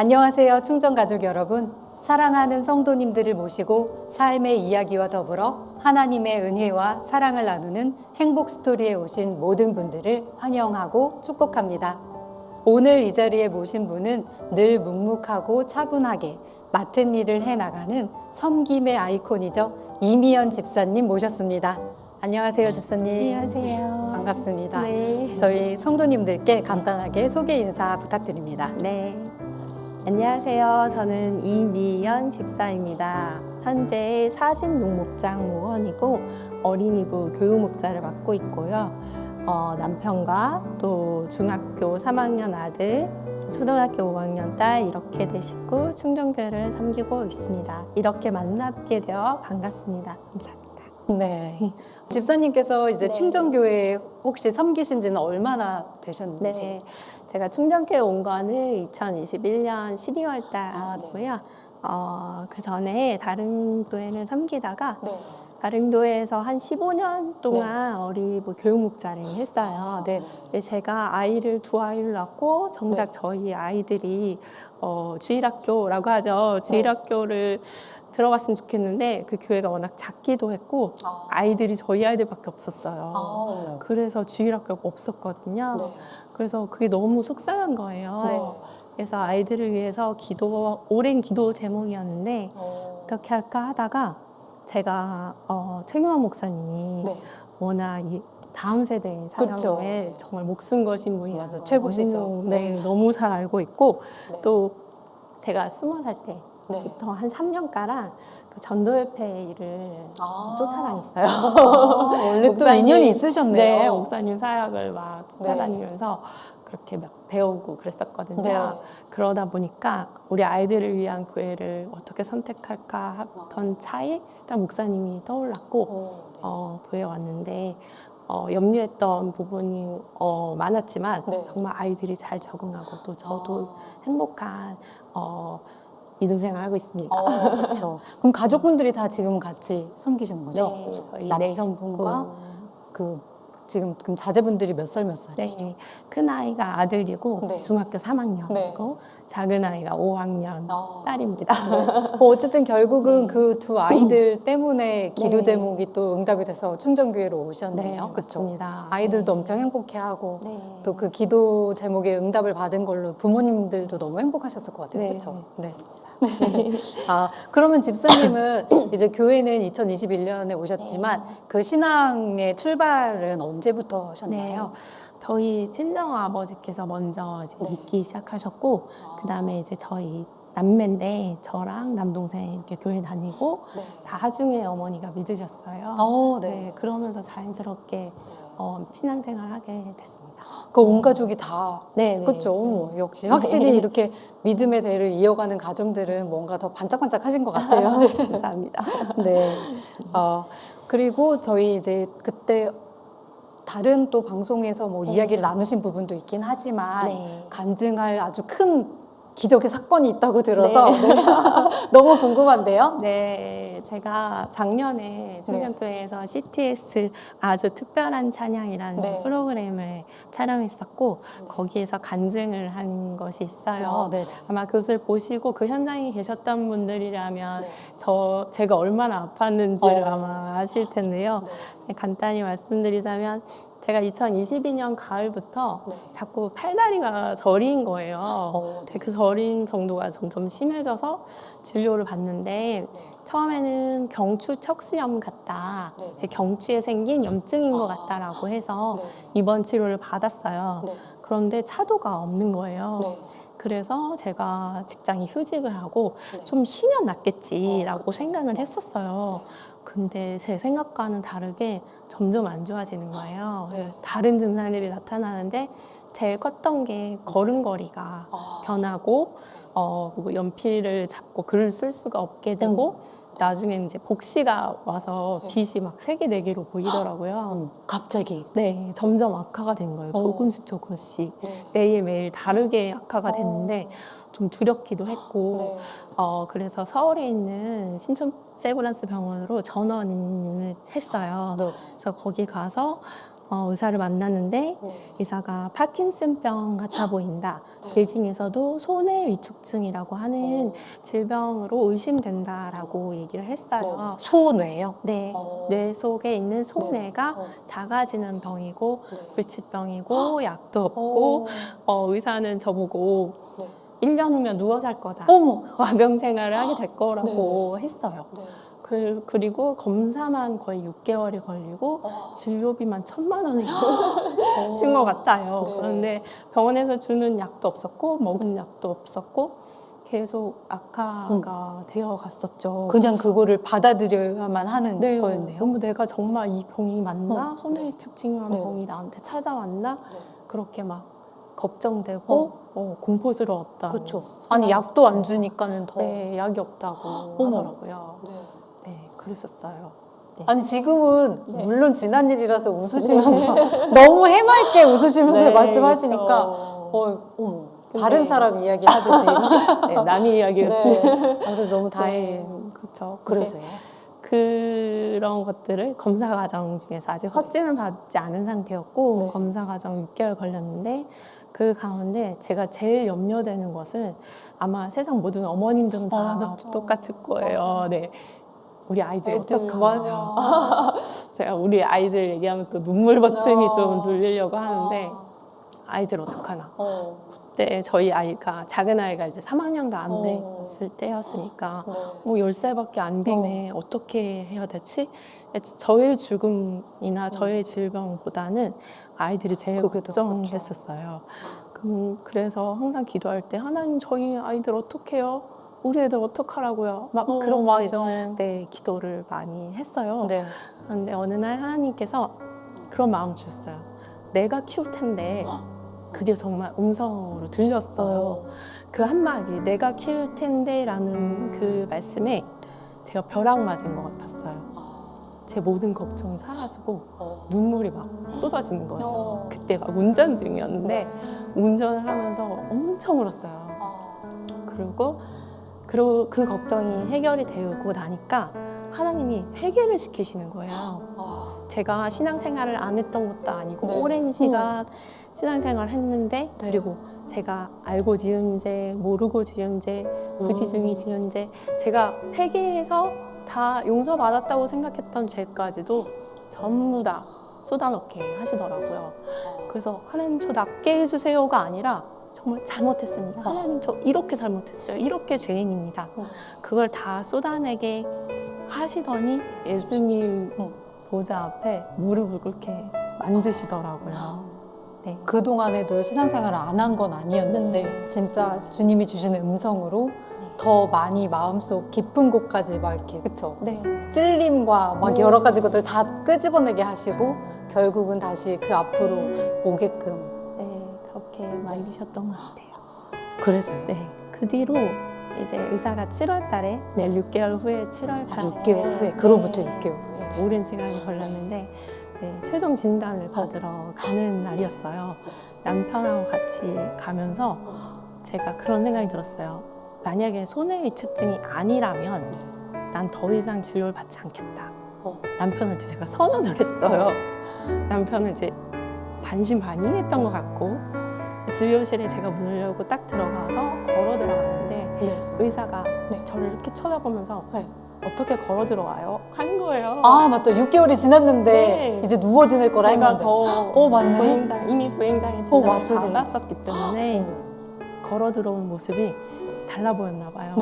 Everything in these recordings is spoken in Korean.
안녕하세요, 충정가족 여러분. 사랑하는 성도님들을 모시고 삶의 이야기와 더불어 하나님의 은혜와 사랑을 나누는 행복 스토리에 오신 모든 분들을 환영하고 축복합니다. 오늘 이 자리에 모신 분은 늘 묵묵하고 차분하게 맡은 일을 해나가는 섬김의 아이콘이죠. 이미연 집사님 모셨습니다. 안녕하세요, 집사님. 안녕하세요. 반갑습니다. 네. 저희 성도님들께 간단하게 소개 인사 부탁드립니다. 네. 안녕하세요. 저는 이미연 집사입니다. 현재 46목장 모원이고 어린이부 교육목자를 맡고 있고요. 남편과 또 중학교 3학년 아들, 초등학교 5학년 딸 이렇게 되시고 충정교회를 섬기고 있습니다. 이렇게 만나게 되어 반갑습니다. 감사합니다. 네. 집사님께서 이제 네. 충정교회 혹시 섬기신 지는 얼마나 되셨는지? 네. 제가 충정교회 온 거는 2021년 12월 달이고요. 그 전에 다른 교회를 섬기다가 네. 다른 교회에서 한 15년 동안 어린이부 교육목자를 했어요. 네. 근데 제가 두 아이를 낳고 정작 네. 저희 아이들이 주일학교라고 하죠. 주일학교를 들어갔으면 좋겠는데 그 교회가 워낙 작기도 했고 아이들이 저희 아이들밖에 없었어요. 그래서 주일학교가 없었거든요. 네. 그래서 그게 너무 속상한 거예요. 네. 그래서 아이들을 위해서 오랜 기도 제목이었는데 어떻게 할까 하다가 제가 최규만 목사님이 네. 워낙 이 다음 세대의 사랑에 정말 목숨 거신 분이라서 맞아, 최고시죠. 너무 잘 알고 있고 네. 또 제가 20살 네. 때부터 한 3년가량 그 전도협회 일을 쫓아다녔어요. 원래 또 인연이 있으셨네요. 네, 목사님 사역을 막 네. 쫓아다니면서 그렇게 막 배우고 그랬었거든요. 네. 그러다 보니까 우리 아이들을 위한 교회를 어떻게 선택할까 하던 차에 일단 목사님이 떠올랐고 교회에 왔는데 염려했던 부분이 많았지만 네. 정말 아이들이 잘 적응하고 또 저도 행복한 믿음생활 하고 있습니다. 그렇죠. 그럼 가족분들이 다 지금 같이 섬기시는 거죠? 네, 저희 남편분과 지금 그럼 자제분들이 몇 살이시죠? 네, 큰 아이가 아들이고 네. 중학교 3학년이고 네. 작은 아이가 5학년 딸입니다. 어쨌든 결국은 그 두 아이들 때문에 기도 네. 제목이 또 응답이 돼서 충정교회로 오셨네요. 네, 그렇죠? 맞습니다. 아이들도 네. 엄청 행복해하고 네. 또 그 기도 제목에 응답을 받은 걸로 부모님들도 너무 행복하셨을 것 같아요. 네. 그렇죠? 네. 그러면 집사님은 이제 교회는 2021년에 오셨지만 그 신앙의 출발은 언제부터 하셨나요? 저희 친정 아버지께서 먼저 이제 믿기 시작하셨고 그다음에 이제 저희 남매인데 저랑 남동생 이렇게 교회 다니고 다 하중에 어머니가 믿으셨어요. 네. 그러면서 자연스럽게 신앙생활 하게 됐습니다. 그 온 가족이 다 네, 그렇죠. 역시 확실히 이렇게 믿음의 대를 이어가는 가정들은 뭔가 더 반짝반짝하신 것 같아요. 감사합니다. 네. 그리고 저희 이제 그때 다른 또 방송에서 뭐 이야기를 나누신 부분도 있긴 하지만 간증할 아주 큰 기적의 사건이 있다고 들어서 너무 궁금한데요. 네, 제가 작년에 충정교회에서 CTS 아주 특별한 찬양이라는 프로그램을 촬영했었고 거기에서 간증을 한 것이 있어요. 아마 그것을 보시고 그 현장에 계셨던 분들이라면 제가 얼마나 아팠는지를 아마 아실 텐데요. 간단히 말씀드리자면 제가 2022년 가을부터 자꾸 팔다리가 저린 거예요. 그 저린 정도가 점점 심해져서 진료를 받는데 처음에는 경추 척수염 같다. 경추에 생긴 염증인 것 같다라고 해서 입원 치료를 받았어요. 그런데 차도가 없는 거예요. 그래서 제가 직장이 휴직을 하고 좀 쉬면 낫겠지라고 생각을 했었어요. 근데 제 생각과는 다르게 점점 안 좋아지는 거예요. 다른 증상들이 나타나는데 제일 컸던 게 걸음걸이가 변하고 그리고 연필을 잡고 글을 쓸 수가 없게 되고 나중에 이제 복시가 와서 빛이 막 3개, 4개로 보이더라고요. 갑자기? 네, 점점 악화가 된 거예요. 조금씩 매일매일 다르게 악화가 됐는데 좀 두렵기도 했고 그래서 서울에 있는 신촌 세브란스 병원으로 전원을 했어요. 그래서 거기 가서 의사를 만났는데 네. 의사가 파킨슨병 같아 보인다. 네. 베이징에서도 손해 위축증이라고 하는 질병으로 의심된다라고 얘기를 했어요. 소뇌요? 네, 뇌 속에 있는 소뇌가 네. 작아지는 병이고 네. 불치병이고 약도 없고 의사는 저보고 네. 1년 후면 누워 살 거다. 어머. 와병생활을 하게 될 거라고 했어요. 네. 그리고 검사만 거의 6개월이 걸리고 진료비만 1,000만 원이 쓴 것 같아요. 네. 그런데 병원에서 주는 약도 없었고 먹은 약도 없었고 계속 악화가 되어 갔었죠. 그냥 그거를 받아들여야만 하는 네, 거였네요. 너무 내가 정말 이 병이 맞나? 손해위축증이라는 네. 병이 나한테 찾아왔나? 네. 그렇게 막 걱정되고 공포스러웠다. 그렇죠. 아니 약도 안 주니까는 더. 네, 약이 없다고 하더라고요. 네. 네, 그랬었어요. 네. 아니 지금은 네. 물론 지난 일이라서 웃으시면서 너무 해맑게 웃으시면서 네, 말씀하시니까 그렇죠. 어머 근데- 다른 사람 이야기 하듯이 네, 남의 이야기였지. 네. 아, 그래서 너무 다행이에요. 그렇죠. 그래서요. 그런 것들을 검사 과정 중에서 아직 확진을 받지 않은 상태였고 네. 검사 과정 6개월 걸렸는데 그 가운데 제가 제일 염려되는 것은 아마 세상 모든 어머님들은 다 그렇죠. 똑같을 거예요. 맞아. 네. 우리 아이들 어떡하나. 맞아. 제가 우리 아이들 얘기하면 또 눈물 버튼이 아. 좀 눌리려고 하는데 아이들 어떡하나. 그때 저희 아이가 작은 아이가 이제 3학년도 안 됐을 때였으니까 네. 뭐 10살밖에 안 되네. 어떻게 해야 되지? 저의 죽음이나 저의 질병보다는 아이들이 제일 그게 더 걱정했었어요. 그래서 항상 기도할 때 하나님 저희 아이들 어떡해요? 우리 애들 어떡하라고요? 막 그런 맞아. 네, 기도를 많이 했어요. 네. 그런데 어느 날 하나님께서 그런 마음을 주셨어요. 내가 키울 텐데 그게 정말 음성으로 들렸어요. 그 한마디 내가 키울 텐데 라는 그 말씀에 제가 벼락 맞은 것 같았어요. 제 모든 걱정이 사라지고 눈물이 막 쏟아지는 거예요. 그때 막 운전 중이었는데 운전을 하면서 엄청 울었어요. 그리고 그 걱정이 해결이 되고 나니까 하나님이 회개를 시키시는 거예요. 제가 신앙생활을 안 했던 것도 아니고 네. 오랜 시간 신앙생활을 했는데 그리고 제가 알고 지은 죄, 모르고 지은 죄, 부지중이 지은 죄 제가 회개해서 다 용서받았다고 생각했던 죄까지도 전부 다 쏟아넣게 하시더라고요. 그래서 하나님 저 낫게 해주세요가 아니라 정말 잘못했습니다. 하나님 저 이렇게 잘못했어요. 이렇게 죄인입니다. 그걸 다 쏟아내게 하시더니 예수님 보좌 앞에 무릎을 꿇게 만드시더라고요. 네. 그동안에도 신앙생활을 안 한 건 아니었는데 진짜 주님이 주시는 음성으로 더 많이 마음속 깊은 곳까지 막 이렇게 그쵸? 네. 찔림과 막 여러 가지 것들 다 끄집어내게 하시고 결국은 다시 그 앞으로 오게끔 네, 그렇게 만드셨던 것 같아요. 그래서요? 네, 그 뒤로 이제 의사가 7월 달에 6개월 후에 7월 달에 6개월 후에 그로부터 6개월 후에 네, 오랜 시간이 걸렸는데 이제 최종 진단을 받으러 가는 날이었어요. 남편하고 같이 가면서 제가 그런 생각이 들었어요. 만약에 손해위축증이 아니라면 난 더 이상 진료를 받지 않겠다. 남편한테 제가 선언을 했어요. 남편은 이제 반신반의했던 것 같고 진료실에 제가 문을 열고 딱 들어가서 걸어 들어갔는데 의사가 저를 이렇게 쳐다보면서 어떻게 걸어 들어와요? 하는 거예요. 아 맞다 6개월이 지났는데 네. 이제 누워 지낼 거라 제가 했는데 더 맞네 이미 부행장에 진단을 왔어야 되는데. 받았었기 때문에 걸어 들어온 모습이 달라 보였나 봐요.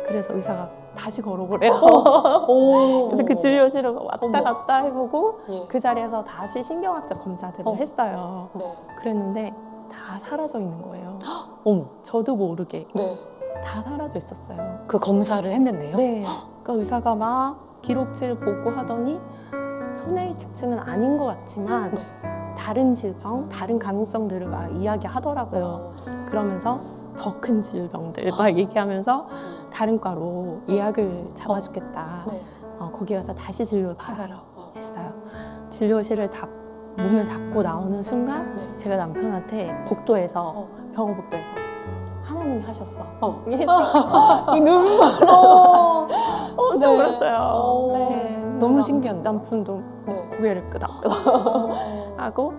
그래서 의사가 다시 걸어보래요. 그래서 그 진료실을 왔다 갔다 해보고 그 자리에서 다시 신경학적 검사들을 했어요. 그랬는데 다 사라져 있는 거예요. 저도 모르게 다 사라져 있었어요. 그 검사를 했는데요? 네. 그러니까 의사가 막 기록지를 보고 하더니 손해위축증은 아닌 것 같지만 다른 질병, 다른 가능성들을 막 이야기하더라고요. 그러면서 더 큰 질병들 막 얘기하면서 다른 과로 예약을 잡아주겠다. 거기 가서 다시 진료를 받으러 했어요. 진료실을 문을 닫고 나오는 순간 제가 남편한테 복도에서 병원 복도에서 하나님이 하셨어. 이 눈물로 엄청 울었어요. 네. 너무 신기한데. 남편도 네. 고개를 끄덕끄덕 하고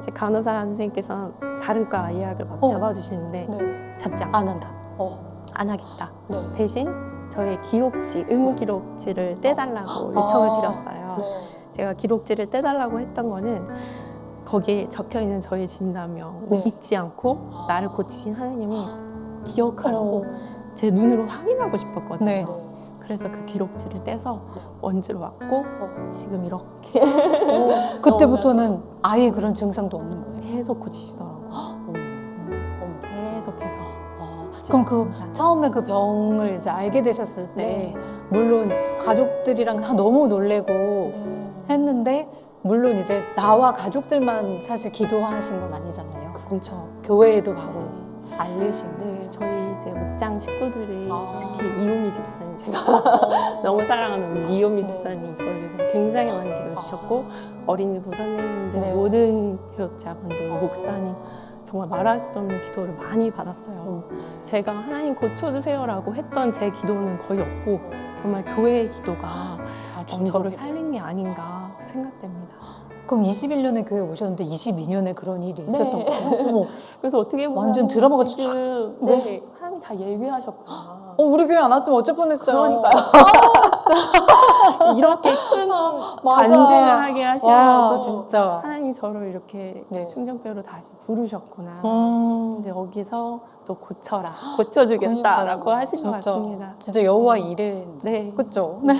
이제 간호사 선생님께서 다른 과 예약을 막 잡아주시는데 네. 잡지 안 한다. 안 하겠다. 네. 대신 저의 기록지, 의무 기록지를 떼달라고 요청을 드렸어요. 네. 제가 기록지를 떼달라고 했던 거는 거기에 적혀있는 저의 진단명을 네. 잊지 않고 나를 고치신 하나님이 기억하라고 제 눈으로 확인하고 싶었거든요. 네. 그래서 그 기록지를 떼서 원주로 왔고 지금 이렇게 그때부터는 아예 그런 증상도 없는 거예요. 계속 고치시더라고요. 계속해서. 그럼 그 처음에 그 병을 이제 알게 되셨을 때 물론 가족들이랑 다 너무 놀래고 했는데 물론 이제 나와 가족들만 사실 기도하신 건 아니잖아요. 그렇죠. 교회에도 바로 알리신. 네, 저희 이제 목장 식구들이 아. 특히 이요미 집사님 제가 너무 사랑하는 이요미 집사님 저에게서 굉장히 많이 기도 주셨고 어린이 보살님들 네. 모든 교육자분들 목사님 정말 말할 수 없는 기도를 많이 받았어요. 제가 하나님 고쳐주세요라고 했던 제 기도는 거의 없고 정말 교회의 기도가 저를 살린 게 아닌가 생각됩니다. 그럼 21년에 교회 오셨는데 22년에 그런 일이 있었던 거예요? 어머, 그래서 어떻게 보면 완전 드라마가 지금 네. 네, 하나님 다 예비하셨구나. 우리 교회 안 왔으면 어쩔 뻔했어요. 그러니까요. 이렇게 큰 맞아. 간증을 하게 와, 하시라고 진짜. 하나님이 저를 이렇게 네. 충정교회로 다시 부르셨구나. 음. 근데 여기서 또 고쳐라, 고쳐주겠다라고 하신 것 같습니다. 진짜 여호와 일에 네. 그렇죠. 네.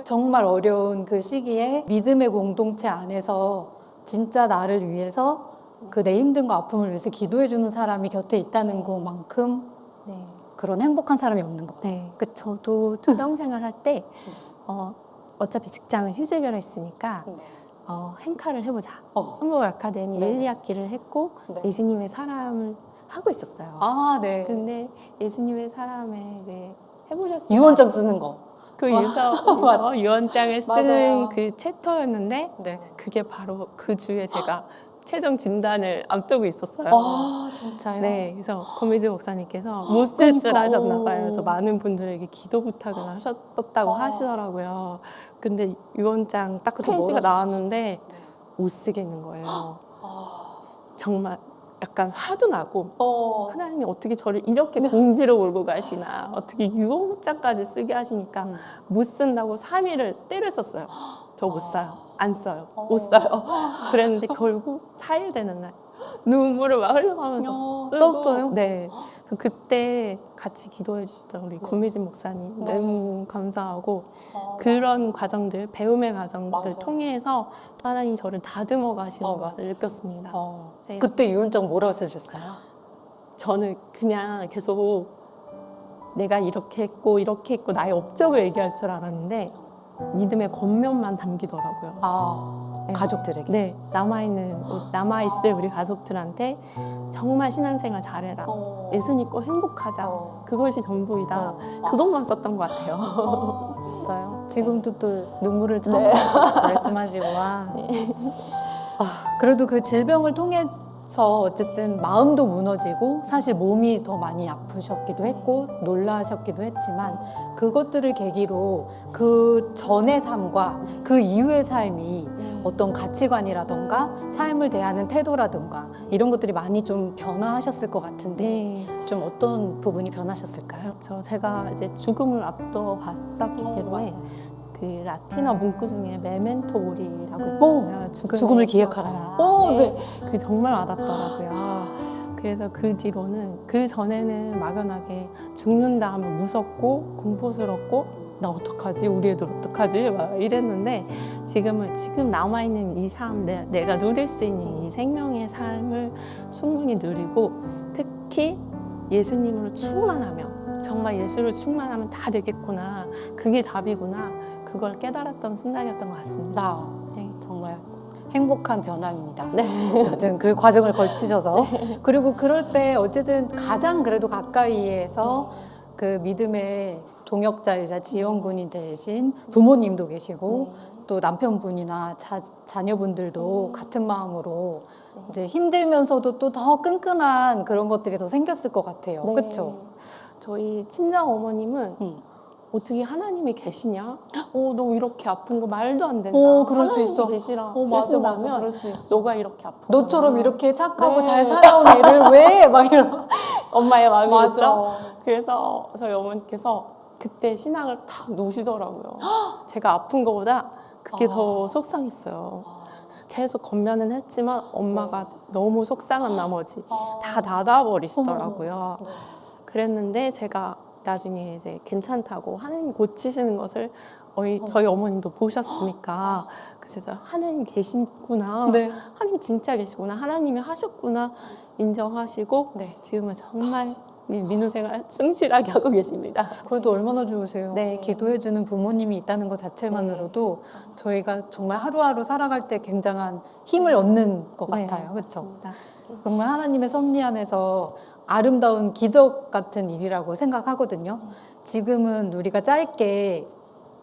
정말 어려운 그 시기에 믿음의 공동체 안에서 진짜 나를 위해서 그 내 힘든과 아픔을 위해서 기도해 주는 사람이 곁에 있다는 것만큼 네. 그런 행복한 사람이 없는 것 같아요. 네. 저도 투병 생활할 때 어차피 직장을 휴직을 했으니까 행카를 해보자. 한국 아카데미 네. 1, 2학기를 했고 네. 예수님의 사람을 하고 있었어요. 아, 네. 근데 예수님의 사람에 해보셨어요? 유언장 쓰는 거. 그 맞아. 유언장을 맞아요. 쓰는 그 챕터였는데 네. 그게 바로 그 주에 제가 최종 진단을 앞두고 있었어요. 아, 진짜요? 네, 그래서 고미즈 목사님께서 못 쓸 줄 그러니까. 아셨나 봐요. 그래서 많은 분들에게 기도 부탁을 하셨다고 하시더라고요. 근데 유언장 딱 그것도 페이지가 뭐라 나왔는데 네. 못 쓰겠는 거예요. 정말 약간 화도 나고 하나님이 어떻게 저를 이렇게 공지로 몰고 가시나 어떻게 유언장까지 쓰게 하시니까 못 쓴다고 3일을 때를 썼어요. 저 못 써요. 안 써요. 못 써요. 그랬는데 결국 4일 되는 날 눈물을 막 흘려가면서 쓰고 썼어요? 네. 그래서 그때 같이 기도해 주셨던 우리 고미진 목사님 너무 감사하고 그런 과정들, 배움의 과정들 맞아. 통해서 하나님 저를 다듬어 가시는 것을 느꼈습니다. 네. 그때 유언장 뭐라고 쓰셨어요? 저는 그냥 계속 내가 이렇게 했고 나의 업적을 얘기할 줄 알았는데 믿음의 겉면만 담기더라고요. 네. 가족들에게. 네, 남아있을 우리 가족들한테 정말 신앙생활 잘해라. 예수 믿고 행복하자. 그것이 전부이다. 그것만 썼던 것 같아요. 맞아요. 지금도 또 눈물을 참고 말씀하시고 와. 그래도 그 질병을 통해서 어쨌든 마음도 무너지고 사실 몸이 더 많이 아프셨기도 했고 놀라셨기도 했지만 그것들을 계기로 그 전의 삶과 그 이후의 삶이 어떤 가치관이라던가 삶을 대하는 태도라든가 이런 것들이 많이 좀 변화하셨을 것 같은데 좀 어떤 부분이 변하셨을까요? 제가 이제 죽음을 앞두어 봤었기 때문에 그 라틴어 문구 중에 메멘토 모리라고 있잖아요. 죽음을 기억하라. 네. 그게 정말 와닿더라고요. 그래서 그 뒤로는 그 전에는 막연하게 죽는다 하면 무섭고 공포스럽고 나 어떡하지? 우리 애들 어떡하지? 막 이랬는데 지금 남아있는 이 삶, 내가 누릴 수 있는 이 생명의 삶을 충분히 누리고 특히 예수님으로 충만하면 정말 예수를 충만하면 다 되겠구나. 그게 답이구나. 그걸 깨달았던 순간이었던 것 같습니다. 네, 정말 행복한 변화입니다. 네. 어쨌든 그 과정을 거치셔서 그리고 그럴 때 어쨌든 가장 그래도 가까이에서 그 믿음의 동역자이자 지원군이 되신 부모님도 계시고 또 남편분이나 자녀분들도 같은 마음으로 이제 힘들면서도 또 더 끈끈한 그런 것들이 더 생겼을 것 같아요. 그렇죠? 저희 친정 어머님은 어떻게 하나님이 계시냐? 너 이렇게 아픈 거 말도 안 된다. 그럴 수 하나님이 있어. 맞아, 계신다면 그럴 수 있어. 너가 이렇게 아프다. 너처럼 이렇게 착하고 네. 잘 살아온 애를 왜 막 이런. 엄마의 마음이죠. 맞아. 그래서 저희 어머니께서 그때 신앙을 탁 놓으시더라고요. 제가 아픈 거보다 그게 더 속상했어요. 계속 건면은 했지만 엄마가 너무 속상한 나머지 다 닫아버리시더라고요. 네. 그랬는데 제가 나중에 이제 괜찮다고 하나님이 고치시는 것을 저희 어머님도 보셨으니까 그래서 하나님 계시구나. 네. 하나님 진짜 계시구나. 하나님이 하셨구나 인정하시고 네. 지금은 정말 민우 생활 충실하게 하고 계십니다. 그래도 얼마나 좋으세요. 네. 기도해주는 부모님이 있다는 것 자체만으로도 저희가 정말 하루하루 살아갈 때 굉장한 힘을 얻는 것 같아요. 그렇죠? 맞습니다. 정말 하나님의 섭리 안에서 아름다운 기적 같은 일이라고 생각하거든요. 지금은 우리가 짧게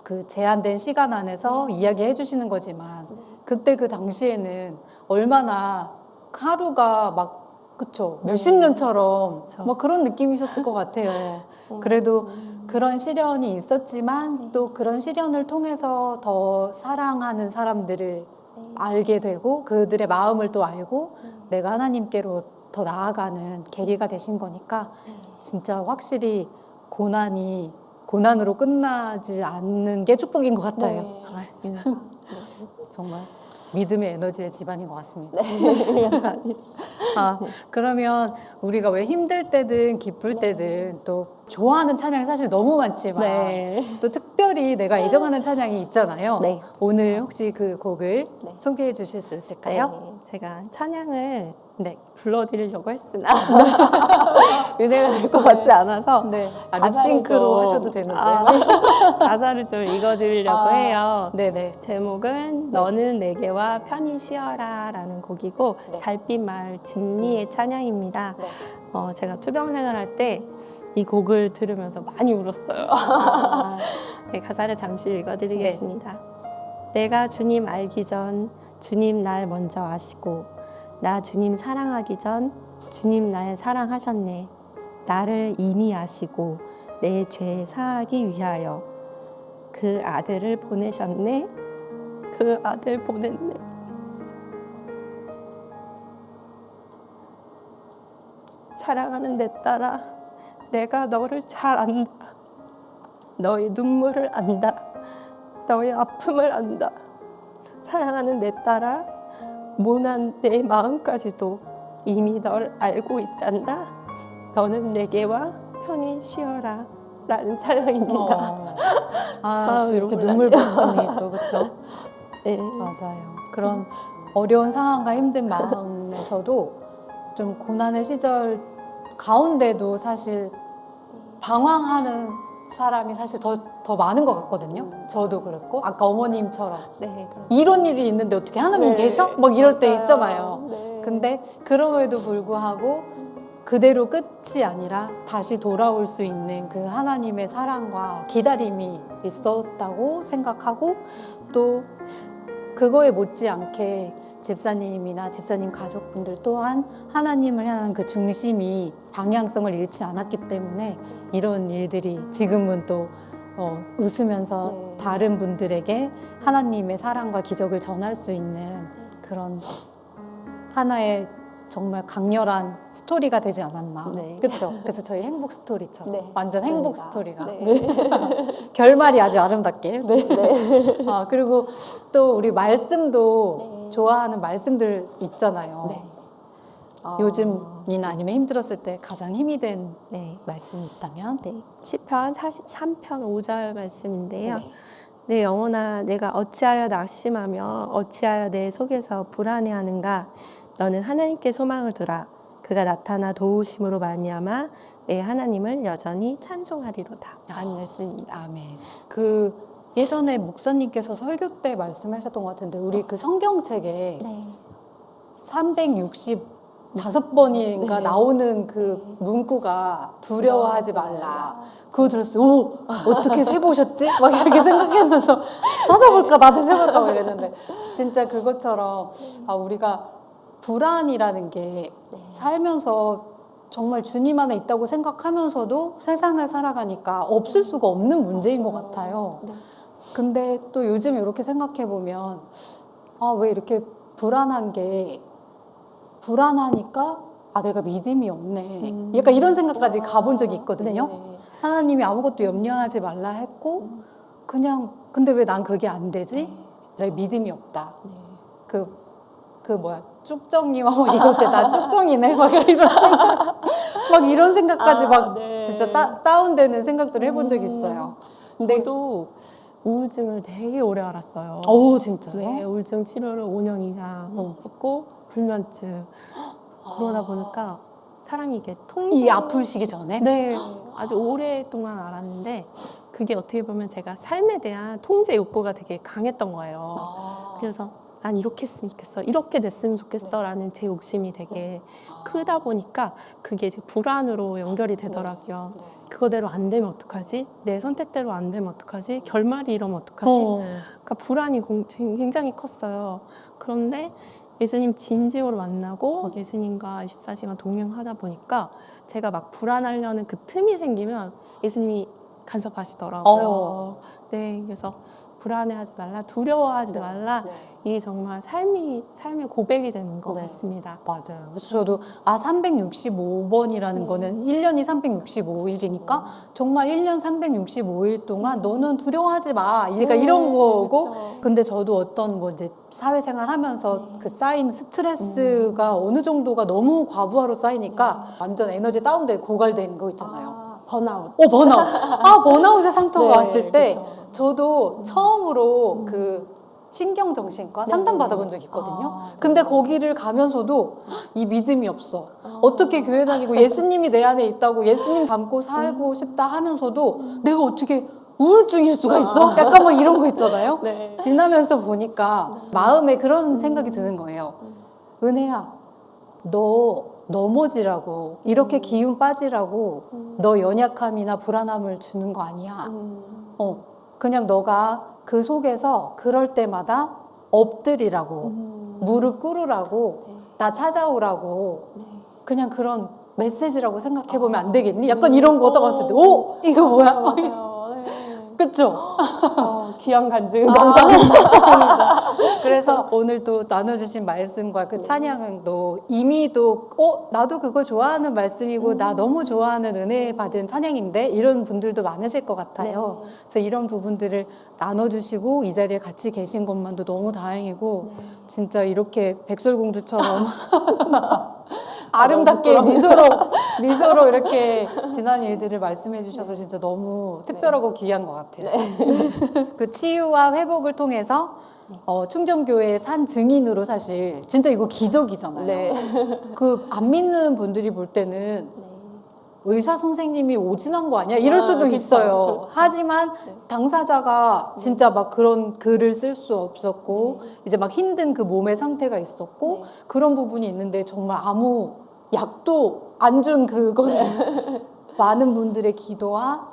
그 제한된 시간 안에서 이야기해 주시는 거지만 그때 그 당시에는 얼마나 하루가 막 그쵸 몇십 년처럼 막 그런 느낌이셨을 것 같아요. 그래도 그런 시련이 있었지만 또 그런 시련을 통해서 더 사랑하는 사람들을 알게 되고 그들의 마음을 또 알고 내가 하나님께로 더 나아가는 계기가 되신 거니까 진짜 확실히 고난으로 끝나지 않는 게 축복인 것 같아요. 네, 맞습니다. 정말 믿음의 에너지의 집안인 것 같습니다. 네, 감사합니다. 그러면 우리가 왜 힘들 때든 기쁠 때든 또 좋아하는 찬양이 사실 너무 많지만 네. 또 특별히 내가 애정하는 찬양이 있잖아요. 네. 오늘 혹시 그 곡을 네. 소개해 주실 수 있을까요? 네, 제가 찬양을 네. 불러드리려고 했으나 은혜가 될 것 같지 않아서 네. 가사를 립싱크로 좀- 하셔도 되는데. 가사를 좀 읽어드리려고 해요. 네네. 제목은 너는 내게와 편히 쉬어라 라는 곡이고 네. 달빛 마을 진리의 찬양입니다. 네. 제가 투병생활 할 때 이 곡을 들으면서 많이 울었어요. 네, 가사를 잠시 읽어드리겠습니다. 내가 주님 알기 전 주님 날 먼저 아시고 나 주님 사랑하기 전 주님 날 사랑하셨네. 나를 이미 아시고 내 죄 사하기 위하여 그 아들을 보내셨네. 그 아들 보냈네. 사랑하는 내 딸아, 내가 너를 잘 안다. 너의 눈물을 안다. 너의 아픔을 안다. 사랑하는 내 딸아, 모난 내 마음까지도 이미 널 알고 있단다. 너는 내게와 편히 쉬어라 라는 찬양입니다. 또 이렇게 눈물 버튼이 또 그렇죠? 네. 맞아요. 그런 어려운 상황과 힘든 마음에서도 좀 고난의 시절 가운데도 사실 방황하는 사람이 사실 더 많은 것 같거든요. 저도 그렇고 아까 어머님처럼 네, 이런 일이 있는데 어떻게 하나님 계셔? 막 이럴 때 있잖아요. 네. 근데 그럼에도 불구하고 그대로 끝이 아니라 다시 돌아올 수 있는 그 하나님의 사랑과 기다림이 있었다고 생각하고 또 그거에 못지않게 집사님이나 집사님 가족분들 또한 하나님을 향한 그 중심이 방향성을 잃지 않았기 때문에 이런 일들이 지금은 또 웃으면서 다른 분들에게 하나님의 사랑과 기적을 전할 수 있는 그런 하나의 정말 강렬한 스토리가 되지 않았나. 네. 그렇죠? 그래서 저희 행복 스토리처럼 네, 완전 행복 맞습니다. 스토리가 네. 결말이 아주 아름답게. 네. 네. 그리고 또 우리 말씀도 네. 좋아하는 말씀들 있잖아요. 네. 요즘이나 아니면 힘들었을 때 가장 힘이 된 네. 말씀이 있다면? 네. 시편 43편 5절 말씀인데요. 네. 내 영혼아 내가 어찌하여 낙심하며 어찌하여 내 속에서 불안해하는가. 너는 하나님께 소망을 두라. 그가 나타나 도우심으로 말미암아 내 하나님을 여전히 찬송하리로다. 라는 말씀입니다. 아멘. 그 예전에 목사님께서 설교 때 말씀하셨던 것 같은데 우리 그 성경책에 네. 365번인가 네. 나오는 그 문구가 두려워하지 말라. 그거 들었어요. 오, 어떻게 세보셨지? 막 이렇게 생각하면서 찾아볼까 나도 세볼까 막 이랬는데 진짜 그것처럼 우리가 불안이라는 게 살면서 정말 주님 안에 있다고 생각하면서도 세상을 살아가니까 없을 수가 없는 문제인 것 같아요. 네. 근데 또 요즘 이렇게 생각해 보면 왜 이렇게 불안한 게 불안하니까 내가 믿음이 없네. 약간 이런 생각까지 가본 적이 있거든요. 네. 하나님이 아무것도 염려하지 말라 했고 그냥 근데 왜 난 그게 안 되지? 내 믿음이 없다. 네. 쭉정이와 이럴 때 나 쭉정이네 막 이런 생각 막 이런 생각까지 막 네. 진짜 다운되는 생각들을 해본 적이 있어요. 근데 저도 우울증을 되게 오래 앓았어요. 오 진짜요? 네, 우울증 치료를 5년 이상 했고 불면증 그러다 보니까 사람이 이게 이 아프시기 전에? 네, 아주 오랫동안 알았는데 그게 어떻게 보면 제가 삶에 대한 통제 욕구가 되게 강했던 거예요. 그래서 난 이렇게 했으면 좋겠어, 이렇게 됐으면 좋겠어라는 제 욕심이 되게 크다 보니까 그게 이제 불안으로 연결이 되더라고요. 그거대로 안 되면 어떡하지? 내 선택대로 안 되면 어떡하지? 결말이 이러면 어떡하지? 그러니까 불안이 굉장히 컸어요. 그런데 예수님 진지오를 만나고 예수님과 24시간 동행하다 보니까 제가 막 불안하려는 그 틈이 생기면 예수님이 간섭하시더라고요. 네, 그래서 불안해하지 말라, 두려워하지 말라. 이게 정말 삶의 고백이 되는 것 같습니다. 맞아요. 그래서 저도 365번이라는 거는 1년이 365일이니까 정말 1년 365일 동안 너는 두려워하지 마. 그러니까 이런 거고. 그쵸. 근데 저도 어떤 뭐 이제 사회생활 하면서 그 쌓인 스트레스가 어느 정도가 너무 과부하로 쌓이니까 완전 에너지 다운돼 고갈된 거 있잖아요. 번아웃. 번아웃. 번아웃의 상태가 왔을 때 그쵸. 저도 처음으로 그 신경정신과 상담 받아본 적이 있거든요. 근데 거기를 가면서도 이 믿음이 없어. 어떻게 교회 다니고 예수님이 내 안에 있다고 예수님 닮고 살고 싶다 하면서도 내가 어떻게 우울증일 수가 있어? 약간 막 이런 거 있잖아요. 네. 지나면서 보니까 마음에 그런 생각이 드는 거예요. 은혜야, 너 넘어지라고 이렇게 기운 빠지라고 너 연약함이나 불안함을 주는 거 아니야. 그냥 너가 그 속에서 그럴 때마다 엎드리라고 무릎 꿇으라고 나 찾아오라고 그냥 그런 메시지라고 생각해보면 안 되겠니? 약간 이런 거 얻어봤을 때 오! 이거 뭐야? 맞아요. 그쵸? 귀한 간증 감사합니다. 그래서 오늘 또 나눠주신 말씀과 그 찬양은 또 이미 또 나도 그거 좋아하는 말씀이고 나 너무 좋아하는 은혜 받은 찬양인데 이런 분들도 많으실 것 같아요. 그래서 이런 부분들을 나눠주시고 이 자리에 같이 계신 것만도 너무 다행이고 진짜 이렇게 백설공주처럼 아름답게 미소로 이렇게 지난 일들을 말씀해 주셔서 진짜 너무 특별하고 귀한 것 같아요. 그 치유와 회복을 통해서 충정교회의 산 증인으로 사실 진짜 이거 기적이잖아요. 네. 그 안 믿는 분들이 볼 때는 의사 선생님이 오진한 거 아니야? 이럴 수도 그쵸, 있어요. 그쵸. 하지만 당사자가 진짜 막 그런 글을 쓸 수 없었고 이제 막 힘든 그 몸의 상태가 있었고 그런 부분이 있는데 정말 아무 약도 안 준 그거는 많은 분들의 기도와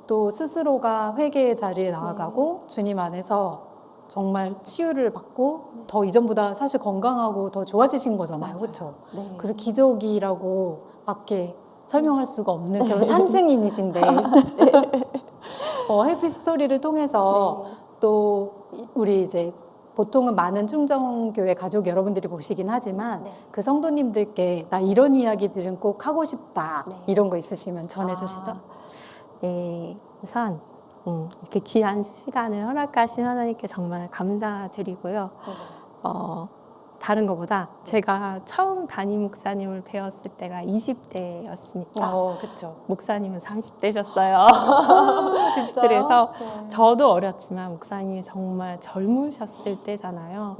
또 스스로가 회개의 자리에 나아가고 주님 안에서 정말 치유를 받고 더 이전보다 사실 건강하고 더 좋아지신 거잖아요. 그렇죠? 그래서 기적이라고 밖에 설명할 수가 없는 그런 산증인이신데 해피스토리를 통해서 또 우리 이제 보통은 많은 충정교회 가족 여러분들이 보시긴 하지만 그 성도님들께 나 이런 이야기들은 꼭 하고 싶다 이런 거 있으시면 전해주시죠. 네, 우선 이렇게 귀한 시간을 허락하신 하나님께 정말 감사드리고요. 다른 것보다 제가 처음 담임 목사님을 배웠을 때가 20대였으니까 그렇죠. 목사님은 30대셨어요. 진짜. 그래서 저도 어렸지만 목사님이 정말 젊으셨을 때잖아요.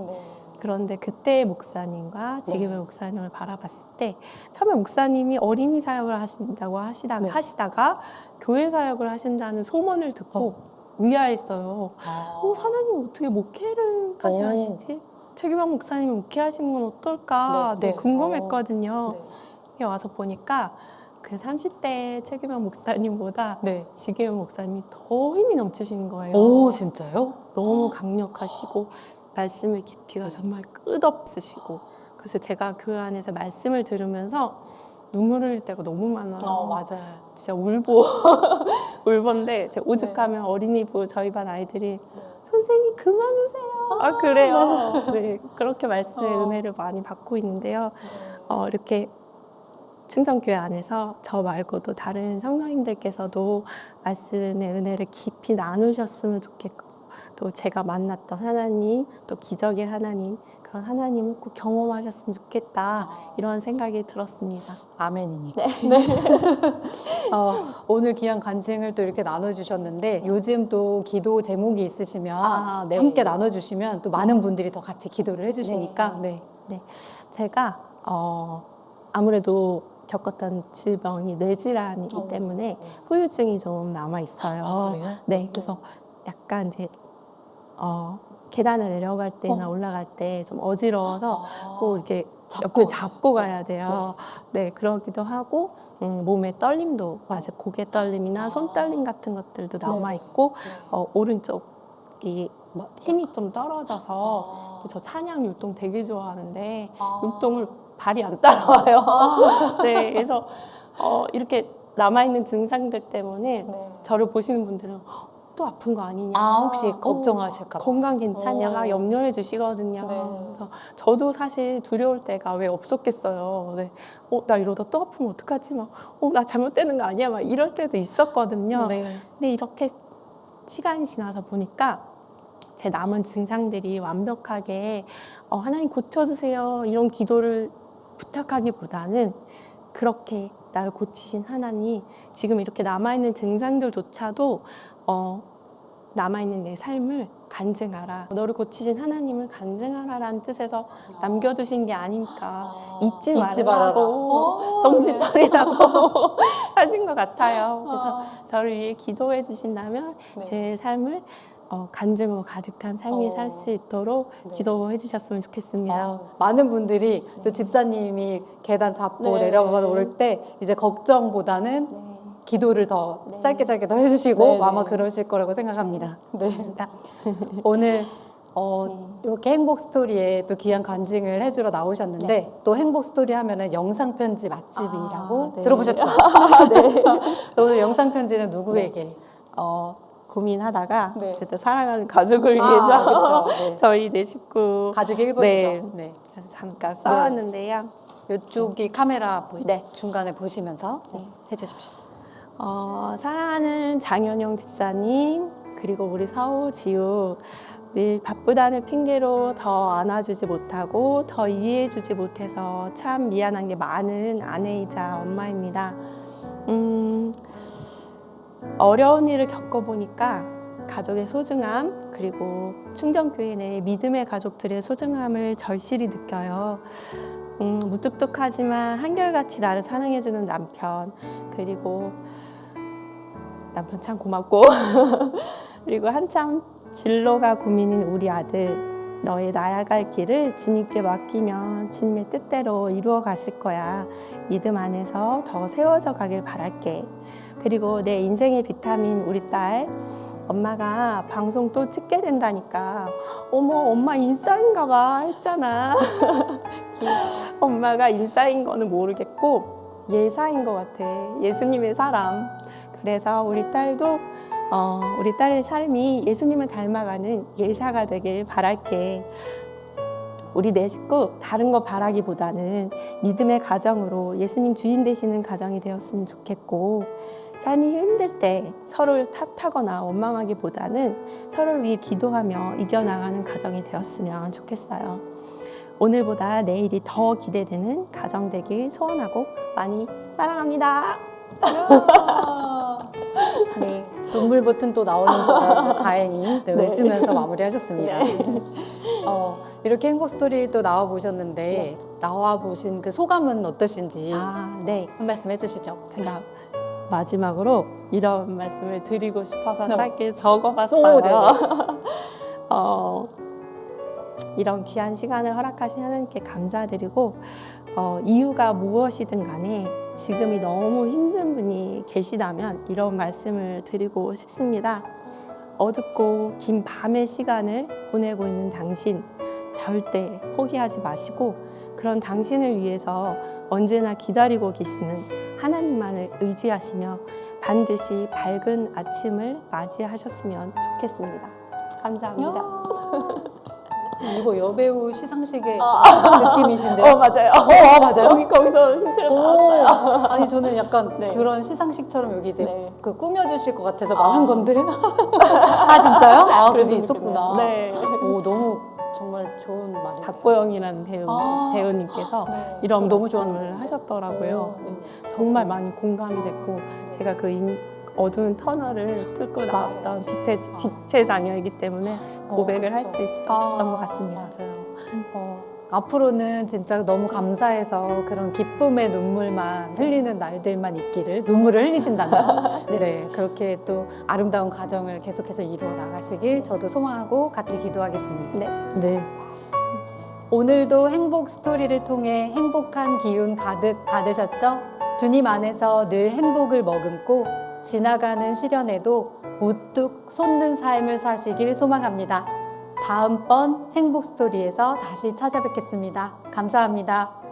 그런데 그때의 목사님과 지금의 목사님을 바라봤을 때 처음에 목사님이 어린이 사역을 하신다고 하시다가 교회 사역을 하신다는 소문을 듣고 의아했어요. 사장님 어떻게 목회를까지 하시지? 최규명 목사님이 목회하신 건 어떨까? 궁금했거든요. 여기 와서 보니까 그 30대 최규명 목사님보다 지금의 목사님이 더 힘이 넘치신 거예요. 오, 진짜요? 너무 강력하시고 말씀의 깊이가 정말 끝없으시고 그래서 제가 그 안에서 말씀을 들으면서 눈물 흘릴 때가 너무 많아요. 맞아요. 진짜 울보인데 제가 오죽하면 어린이부 저희 반 아이들이 선생님 그만 우세요. 그래요. 네, 그렇게 말씀의 은혜를 많이 받고 있는데요. 이렇게 충정교회 안에서 저 말고도 다른 성도님들께서도 말씀의 은혜를 깊이 나누셨으면 좋겠고, 또 제가 만났던 하나님, 또 기적의 하나님, 그런 하나님을 꼭 경험하셨으면 좋겠다, 이런 생각이 들었습니다. 아멘이니까. 오늘 귀한 간증을 또 이렇게 나눠주셨는데 요즘 또 기도 제목이 있으시면 네. 함께 나눠주시면 또 많은 분들이 더 같이 기도를 해주시니까. 네. 제가 아무래도 겪었던 질병이 뇌질환이기 때문에 후유증이 좀 남아 있어요. 그래요? 네, 그래서 약간 이제 계단을 내려갈 때나 올라갈 때 좀 어지러워서 꼭 이렇게 옆을 잡고 가야 돼요. 네, 그러기도 하고 몸에 떨림도 아직 고개 떨림이나 손 떨림 같은 것들도 남아 있고 오른쪽이 힘이 좀 떨어져서 저 찬양 율동 되게 좋아하는데 율동을 발이 안 따라와요. 네, 그래서 이렇게 남아있는 증상들 때문에 저를 보시는 분들은 또 아픈 거 아니냐, 혹시 걱정하실까 봐. 건강 괜찮냐 막 염려해 주시거든요. 그래서 저도 사실 두려울 때가 왜 없었겠어요. 네. 나 이러다 또 아프면 어떡하지? 막, 나 잘못되는 거 아니야? 막 이럴 때도 있었거든요. 근데 이렇게 시간이 지나서 보니까 제 남은 증상들이 완벽하게 하나님 고쳐주세요 이런 기도를 부탁하기보다는 그렇게 나를 고치신 하나님, 지금 이렇게 남아있는 증상들조차도 남아있는 내 삶을 간증하라, 너를 고치신 하나님을 간증하라라는 뜻에서 남겨두신 게 아닐까. 잊지 말라고 정신 차리라고 하신 것 같아요. 그래서 저를 위해 기도해 주신다면 제 삶을 간증으로 가득한 삶이 살 수 있도록 기도해 주셨으면 좋겠습니다. 많은 분들이 또 집사님이 계단 잡고 내려가고 오를 때 이제 걱정보다는 기도를 더 짧게 더 해주시고 아마 그러실 거라고 생각합니다. 오늘 이렇게 행복 스토리에 또 귀한 간증을 해주러 나오셨는데 또 행복 스토리 하면은 영상 편지 맛집이라고 들어보셨죠? 그래서 오늘 영상 편지는 누구에게? 고민하다가 그래도 사랑하는 가족을 위해서 저희 네 식구 가족이 1번이죠. 그래서 잠깐 써왔는데요. 이쪽이 카메라 중간에 보시면서 해주십시오. 사랑하는 장현용 집사님, 그리고 우리 서우, 지우, 늘 바쁘다는 핑계로 더 안아주지 못하고 더 이해해주지 못해서 참 미안한 게 많은 아내이자 엄마입니다. 어려운 일을 겪어보니까 가족의 소중함, 그리고 충정교회 내 믿음의 가족들의 소중함을 절실히 느껴요. 무뚝뚝하지만 한결같이 나를 사랑해주는 남편, 그리고 남편 참 고맙고 그리고 한참 진로가 고민인 우리 아들, 너의 나아갈 길을 주님께 맡기면 주님의 뜻대로 이루어 가실 거야. 믿음 안에서 더 세워져 가길 바랄게. 그리고 내 인생의 비타민 우리 딸, 엄마가 방송 또 찍게 된다니까 어머 엄마 인싸인가 봐 했잖아. 엄마가 인싸인 거는 모르겠고 예사인 것 같아. 예수님의 사람. 그래서 우리 딸도 우리 딸의 삶이 예수님을 닮아가는 예사가 되길 바랄게. 우리 네 식구 다른 거 바라기보다는 믿음의 가정으로 예수님 주인 되시는 가정이 되었으면 좋겠고, 삶이 힘들 때 서로를 탓하거나 원망하기보다는 서로를 위해 기도하며 이겨나가는 가정이 되었으면 좋겠어요. 오늘보다 내일이 더 기대되는 가정 되길 소원하고 많이 사랑합니다. 눈물 버튼 또 나오는 줄 다행히 웃으면서 마무리하셨습니다. 이렇게 행복 스토리 또 나와 보셨는데 나와 보신 그 소감은 어떠신지 한 말씀 해주시죠. 제가 마지막으로 이런 말씀을 드리고 싶어서 짧게 적어봤어요. 이런 귀한 시간을 허락하신 하나님께 감사드리고, 이유가 무엇이든 간에 지금이 너무 힘든 분이 계시다면 이런 말씀을 드리고 싶습니다. 어둡고 긴 밤의 시간을 보내고 있는 당신, 절대 포기하지 마시고 그런 당신을 위해서 언제나 기다리고 계시는 하나님만을 의지하시며 반드시 밝은 아침을 맞이하셨으면 좋겠습니다. 감사합니다. 이거 여배우 시상식의 느낌이신데요? 맞아요. 맞아요? 거기서 힌트를 받았어요. 아니 저는 약간 네. 그런 시상식처럼 여기 이제 네. 그 꾸며주실 것 같아서 말한 건데. 아 진짜요? 아 그게 그러시군요. 있었구나. 네. 오 너무 정말 좋은 말이에요. 박보영이라는 아. 배우님께서 네. 이런 너무 말씀을 하셨더라고요. 오, 네. 정말 많이 공감이 됐고 제가 그 어두운 터널을 뚫고 나왔던 빛의 자녀이기 때문에 고백을 할 수 있었던 것 같습니다. 맞아요. 앞으로는 진짜 너무 감사해서 그런 기쁨의 눈물만 흘리는 날들만 있기를, 눈물을 흘리신다면 네, 그렇게 또 아름다운 가정을 계속해서 이루어 나가시길 저도 소망하고 같이 기도하겠습니다. 네. 오늘도 행복 스토리를 통해 행복한 기운 가득 받으셨죠? 주님 안에서 늘 행복을 머금고 지나가는 시련에도 우뚝 솟는 삶을 사시길 소망합니다. 다음번 행복 스토리에서 다시 찾아뵙겠습니다. 감사합니다.